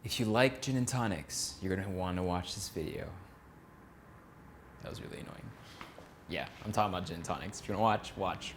If you like gin and tonics, you're gonna want to watch this video. That was really annoying. Yeah, I'm talking about gin and tonics. If you wanna watch, watch.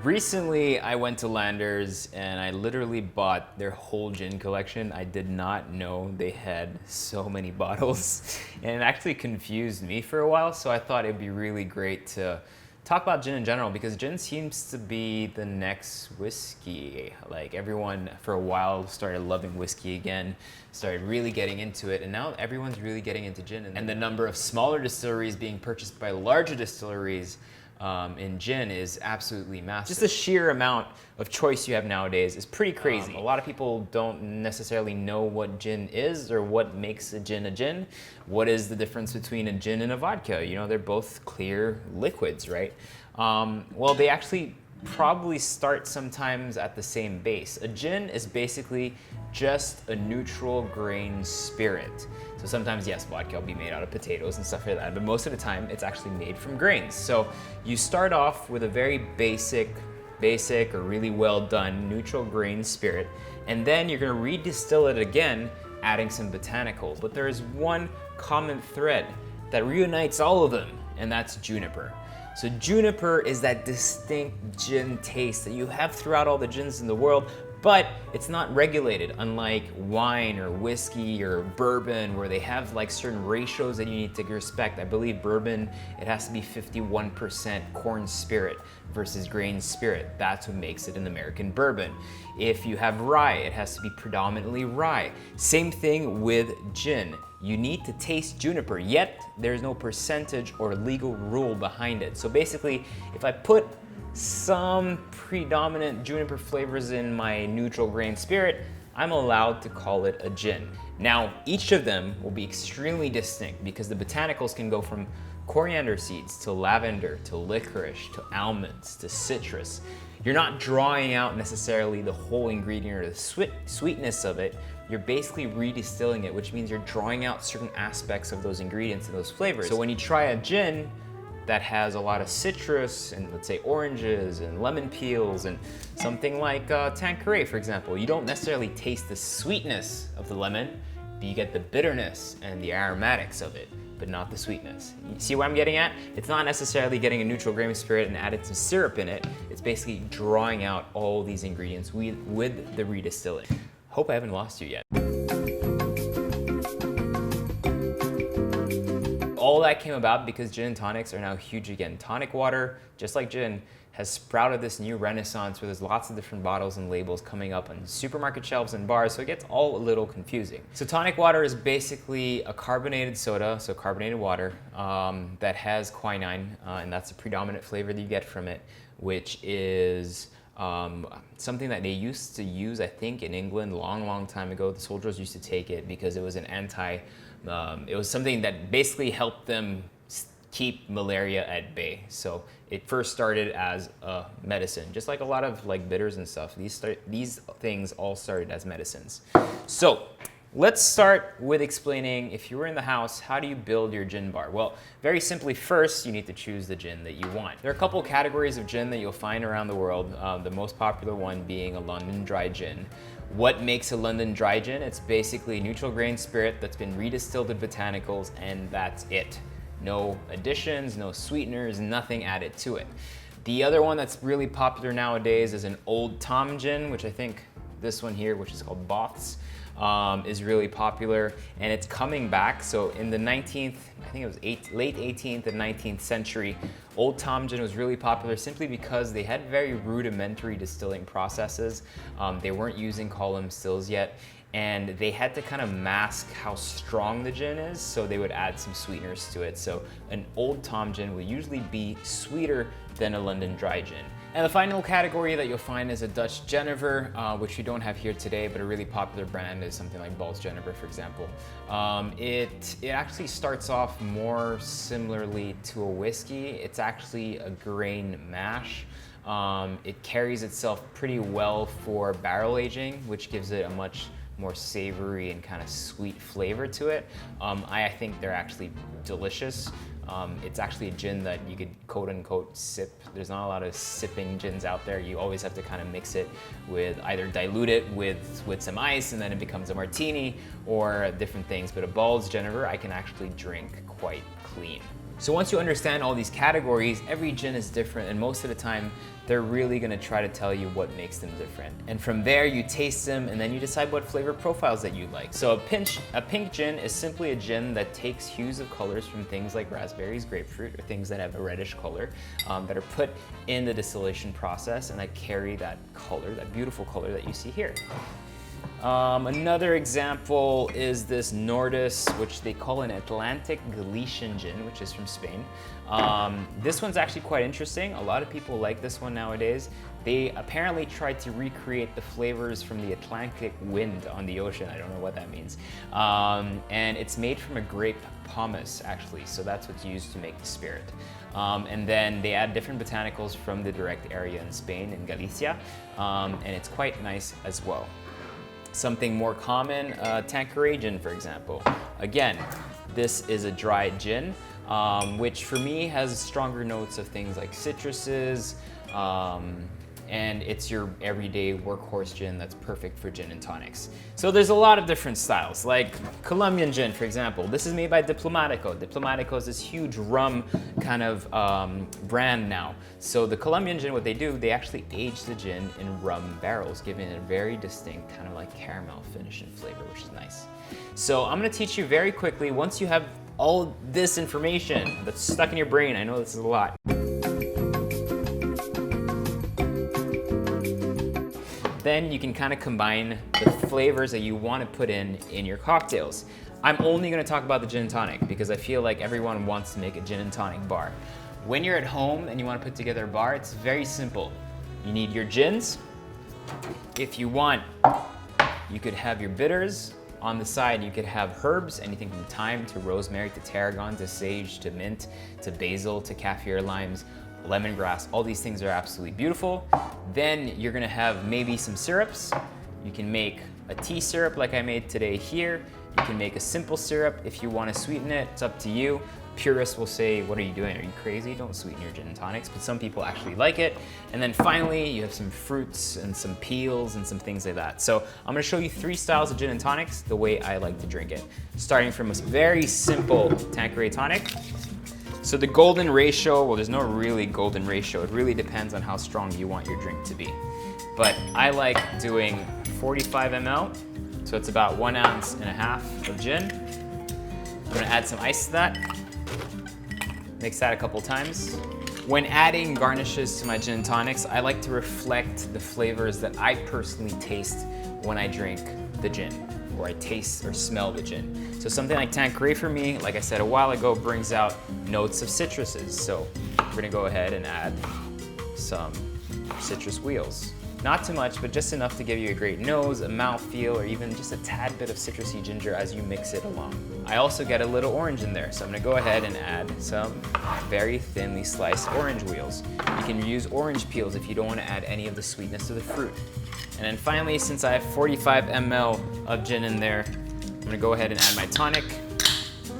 Recently, I went to Landers and I literally bought their whole gin collection. I did not know they had so many bottles, and it actually confused me for a while, so I thought it'd be really great to talk about gin in general, because gin seems to be the next whiskey. Like, everyone for a while started loving whiskey again, started really getting into it, and now everyone's really getting into gin. And the number of smaller distilleries being purchased by larger distilleries in gin is absolutely massive. Just the sheer amount of choice you have nowadays is pretty crazy. A lot of people don't necessarily know what gin is or what makes a gin a gin. What is the difference between a gin and a vodka? You know, they're both clear liquids, right? Well, they actually probably start sometimes at the same base. A gin is basically just a neutral grain spirit. So sometimes, yes, vodka will be made out of potatoes and stuff like that, but most of the time it's actually made from grains. So you start off with a very basic or really well done neutral grain spirit, and then you're gonna redistill it again, adding some botanicals. But there is one common thread that reunites all of them, and that's juniper. So juniper is that distinct gin taste that you have throughout all the gins in the world, but it's not regulated, unlike wine or whiskey or bourbon, where they have like certain ratios that you need to respect. I believe bourbon, it has to be 51% corn spirit versus grain spirit. That's what makes it an American bourbon. If you have rye, it has to be predominantly rye. Same thing with gin. You need to taste juniper, yet there's no percentage or legal rule behind it. So basically, if I put some predominant juniper flavors in my neutral grain spirit, I'm allowed to call it a gin. Now, each of them will be extremely distinct because the botanicals can go from coriander seeds to lavender to licorice to almonds to citrus. You're not drawing out necessarily the whole ingredient or the sweetness of it. You're basically redistilling it, which means you're drawing out certain aspects of those ingredients and those flavors. So when you try a gin that has a lot of citrus and, let's say, oranges and lemon peels and something like Tanqueray, for example, you don't necessarily taste the sweetness of the lemon, but you get the bitterness and the aromatics of it, but not the sweetness. You see what I'm getting at? It's not necessarily getting a neutral grain spirit and added some syrup in it. It's basically drawing out all these ingredients with the redistilling. Hope I haven't lost you yet. All that came about because gin and tonics are now huge again. Tonic water, just like gin, has sprouted this new renaissance where there's lots of different bottles and labels coming up on supermarket shelves and bars, so it gets all a little confusing. So tonic water is basically a carbonated soda, so carbonated water, that has quinine, and that's the predominant flavor that you get from it, which is something that they used to use, I think, in England long time ago. The soldiers used to take it because it was an it was something that basically helped them keep malaria at bay. So it first started as a medicine, just like a lot of like bitters and stuff. These things all started as medicines. So let's start with explaining, if you were in the house, how do you build your gin bar? Well, very simply, first you need to choose the gin that you want. There are a couple categories of gin that you'll find around the world, the most popular one being a London dry gin. What makes a London dry gin? It's basically neutral grain spirit that's been redistilled with botanicals, and that's it. No additions, no sweeteners, nothing added to it. The other one that's really popular nowadays is an Old Tom gin, which I think this one here, which is called Both's, is really popular, and it's coming back. So in the 19th, I think it was late 18th and 19th century, Old Tom gin was really popular simply because they had very rudimentary distilling processes. They weren't using column stills yet, and they had to kind of mask how strong the gin is, so they would add some sweeteners to it. So an Old Tom gin will usually be sweeter than a London dry gin. And the final category that you'll find is a Dutch Genever, which we don't have here today, but a really popular brand is something like Balt's Genever, for example. It actually starts off more similarly to a whiskey. It's actually a grain mash. It carries itself pretty well for barrel aging, which gives it a much more savory and kind of sweet flavor to it. I think they're actually delicious. It's actually a gin that you could quote unquote sip. There's not a lot of sipping gins out there. You always have to kind of mix it with, either dilute it with some ice and then it becomes a martini, or different things. But a Ball's Jennifer I can actually drink quite clean. So once you understand all these categories, every gin is different, and most of the time they're really gonna try to tell you what makes them different. And from there you taste them and then you decide what flavor profiles that you like. So a pink gin is simply a gin that takes hues of colors from things like raspberries, grapefruit, or things that have a reddish color that are put in the distillation process and that carry that color, that beautiful color that you see here. Another example is this Nordis, which they call an Atlantic Galician gin, which is from Spain. This one's actually quite interesting. A lot of people like this one nowadays. They apparently tried to recreate the flavors from the Atlantic wind on the ocean. I don't know what that means. And it's made from a grape pomace, actually, so that's what's used to make the spirit. And then they add different botanicals from the direct area in Spain, in Galicia, and it's quite nice as well. Something more common, Tanqueray gin, for example. Again, this is a dry gin, which for me has stronger notes of things like citruses, and it's your everyday workhorse gin that's perfect for gin and tonics. So there's a lot of different styles, like Colombian gin, for example. This is made by Diplomatico. Diplomatico is this huge rum kind of brand now. So the Colombian gin, what they do, they actually age the gin in rum barrels, giving it a very distinct kind of like caramel finish and flavor, which is nice. So I'm gonna teach you very quickly, once you have all this information that's stuck in your brain, I know this is a lot. Then you can kind of combine the flavors that you want to put in your cocktails. I'm only going to talk about the gin and tonic because I feel like everyone wants to make a gin and tonic bar. When you're at home and you want to put together a bar, it's very simple. You need your gins. If you want, you could have your bitters. On the side, you could have herbs, anything from thyme to rosemary to tarragon to sage to mint to basil to kaffir limes, lemongrass. All these things are absolutely beautiful. Then you're gonna have maybe some syrups. You can make a tea syrup like I made today here. You can make a simple syrup if you want to sweeten it. It's up to you. Purists will say, what are you doing? Are you crazy? Don't sweeten your gin and tonics. But some people actually like it. And then finally, you have some fruits and some peels and some things like that. So I'm gonna show you 3 styles of gin and tonics the way I like to drink it. Starting from a very simple Tanqueray tonic. So the golden ratio, well, there's no really golden ratio. It really depends on how strong you want your drink to be. But I like doing 45 ml, so it's about 1.5 ounces of gin. I'm gonna add some ice to that. Mix that a couple times. When adding garnishes to my gin and tonics, I like to reflect the flavors that I personally taste when I drink the gin, or I taste or smell the gin. So something like Tanqueray for me, like I said a while ago, brings out notes of citruses. So we're gonna go ahead and add some citrus wheels. Not too much, but just enough to give you a great nose, a mouthfeel, or even just a tad bit of citrusy ginger as you mix it along. I also get a little orange in there, so I'm gonna go ahead and add some very thinly sliced orange wheels. You can use orange peels if you don't wanna add any of the sweetness to the fruit. And then finally, since I have 45 ml of gin in there, I'm gonna go ahead and add my tonic.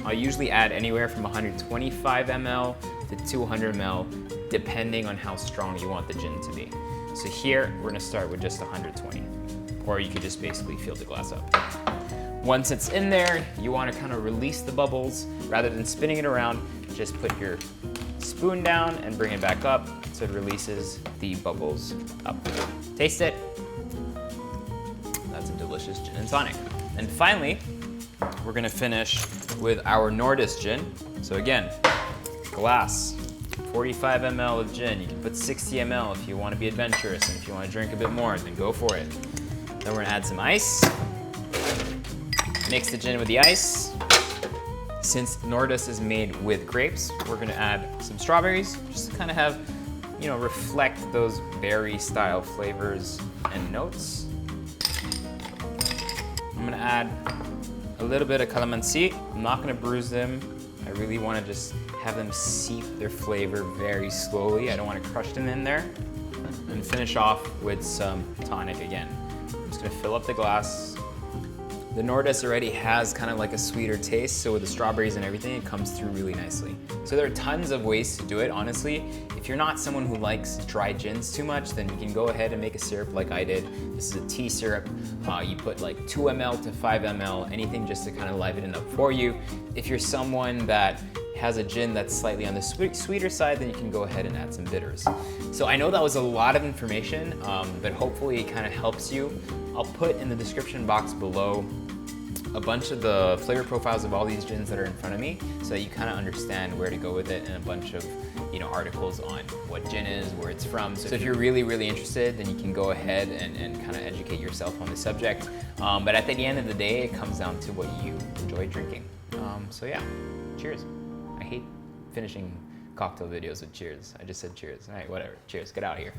I'll usually add anywhere from 125 ml to 200 ml, depending on how strong you want the gin to be. So here, we're gonna start with just 120, or you could just basically fill the glass up. Once it's in there, you wanna kind of release the bubbles. Rather than spinning it around, just put your spoon down and bring it back up so it releases the bubbles up. Taste it. That's a delicious gin and tonic. And finally, we're gonna finish with our Nordis gin. So again, glass. 45 ml of gin. You can put 60 ml if you want to be adventurous, and if you want to drink a bit more, then go for it. Then we're gonna add some ice. Mix the gin with the ice. Since Nordis is made with grapes, we're gonna add some strawberries, just to kind of have, you know, reflect those berry style flavors and notes. I'm gonna add a little bit of calamansi. I'm not gonna bruise them. I really wanna just have them seep their flavor very slowly. I don't want to crush them in there. And finish off with some tonic again. I'm just gonna fill up the glass The Nordis already has kind of like a sweeter taste, so with the strawberries and everything, it comes through really nicely. So there are tons of ways to do it, honestly. If you're not someone who likes dry gins too much, then you can go ahead and make a syrup like I did. This is a tea syrup. You put like 2 ml to 5 ml, anything just to kind of liven it up for you. If you're someone that has a gin that's slightly on the sweeter side, then you can go ahead and add some bitters. So I know that was a lot of information, but hopefully it kind of helps you. I'll put in the description box below a bunch of the flavor profiles of all these gins that are in front of me, so that you kind of understand where to go with it, and a bunch of articles on what gin is, where it's from. So if you're really, really interested, then you can go ahead and kind of educate yourself on the subject. But at the end of the day, it comes down to what you enjoy drinking. So yeah, cheers. I hate finishing cocktail videos with cheers. I just said cheers. All right, whatever. Cheers. Get out of here.